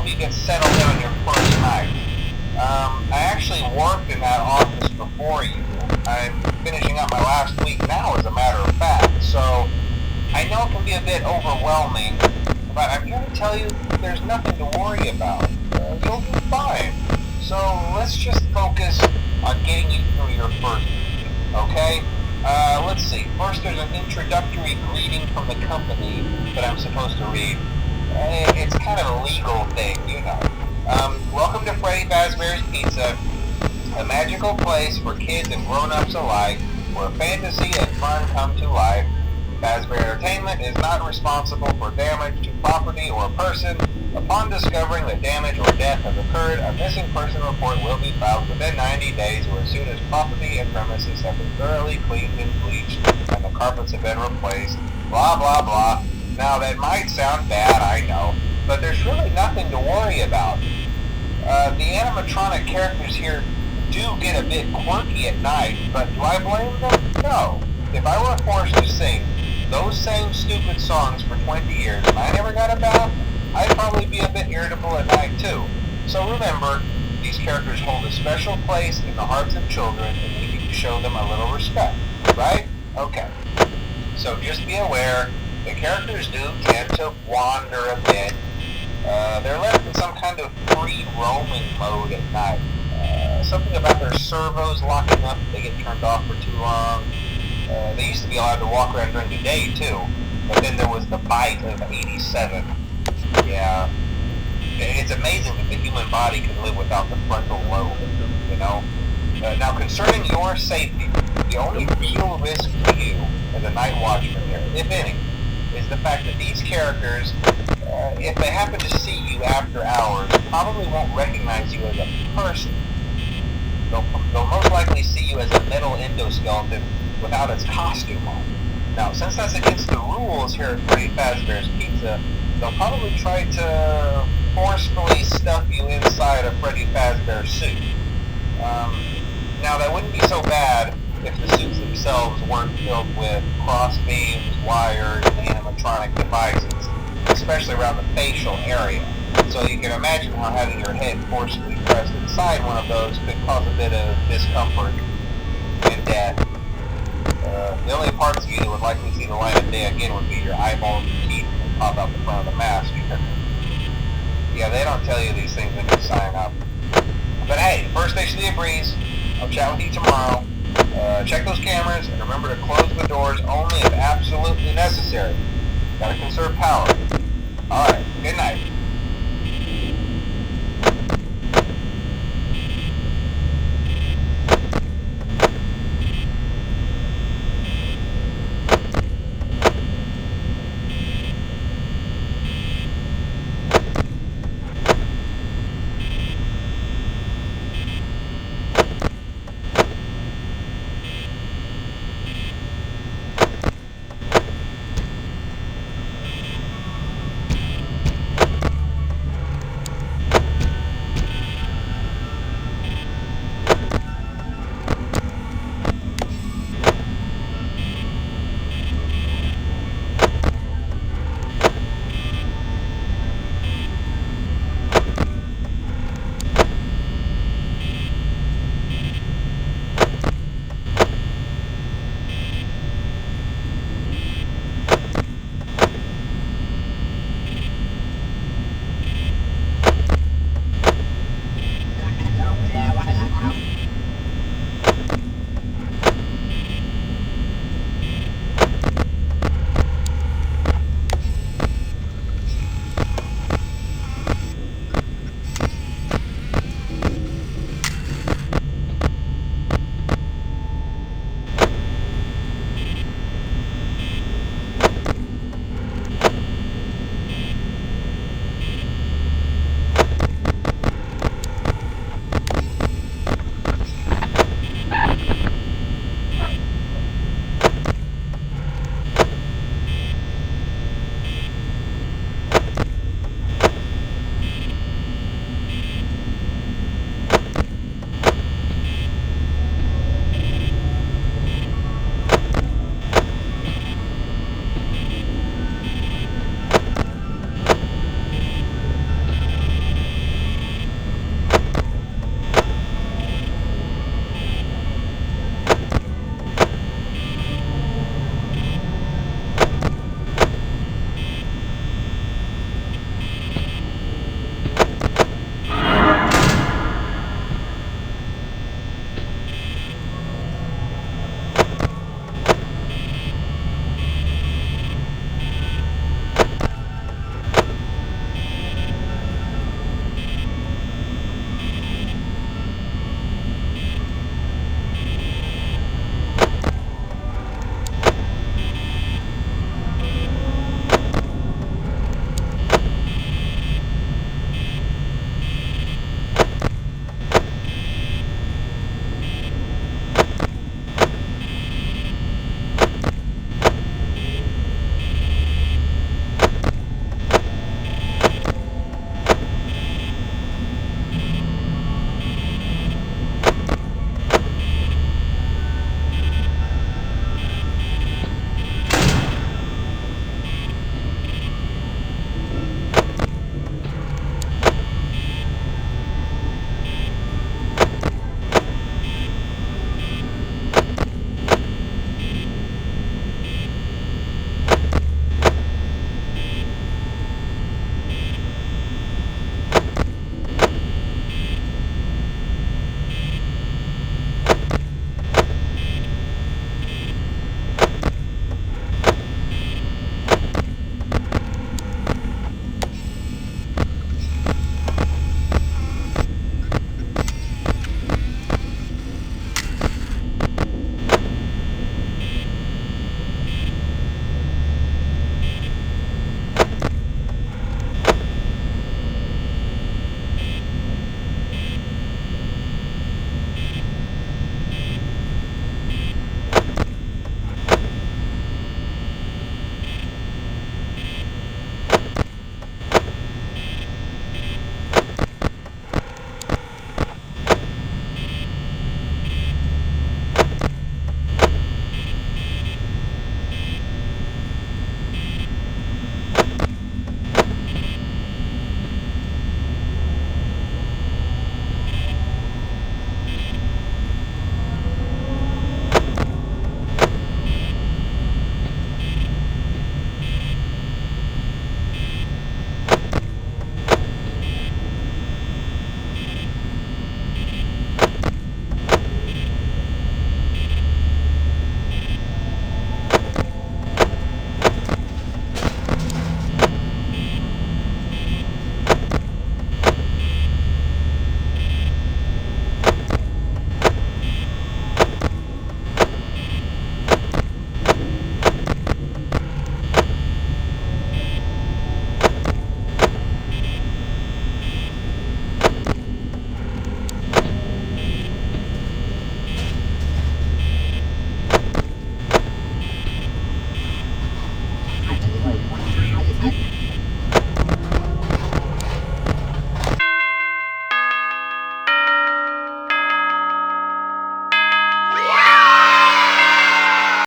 hope you get settled in on your first night. I actually worked in that office before you. I'm finishing up my last week now, as a matter of fact, so I know it can be a bit overwhelming, but I'm here to tell you there's nothing to worry about. You'll be fine. So let's just focus on getting you through your first week, okay? Let's see. First, there's an introductory greeting from the company that I'm supposed to read. It's kind of a legal thing, you know. Welcome to Freddy Fazbear's Pizza, a magical place for kids and grown-ups alike, where fantasy and fun come to life. Fazbear Entertainment is not responsible for damage to property or person. Upon discovering that damage or death has occurred, a missing person report will be filed within 90 days or as soon as property and premises have been thoroughly cleaned and bleached and the carpets have been replaced. Blah, blah, blah. Now, that might sound bad, I know, but there's really nothing to worry about. The animatronic characters here do get a bit quirky at night, but do I blame them? No. If I were forced to sing those same stupid songs for 20 years and I never got a bath, I'd probably be a bit irritable at night too. So remember, these characters hold a special place in the hearts of children and we need to show them a little respect, right? Okay. So just be aware, the characters do tend to wander a bit. They're left in some kind of free roaming mode at night. Something about their servos locking up if they get turned off for too long. They used to be allowed to walk around during the day too, but then there was the bite of 87. Yeah, it's amazing that the human body can live without the frontal lobe, you know? Now, concerning your safety, the only real risk to you as a night watchman here, if any, is the fact that these characters, if they happen to see you after hours, probably won't recognize you as a person. They'll most likely see you as a metal endoskeleton without its costume on. Now, since that's against the rules here at Freddy Fazbear's Pizza, they'll probably try to forcefully stuff you inside a Freddy Fazbear suit. Now, that wouldn't be so bad if the suits themselves weren't filled with cross beams, wires, and animatronic devices, especially around the facial area. So you can imagine how having your head forcefully pressed inside one of those could cause a bit of discomfort and death. The only parts of you that would likely see the light of day again would be your eyeballs and teeth that pop out the front of the mask. Yeah, they don't tell you these things when you sign up. But hey, first station of the breeze. I'll chat with you tomorrow. Check those cameras and remember to close the doors only if absolutely necessary. Gotta conserve power. Alright, good night.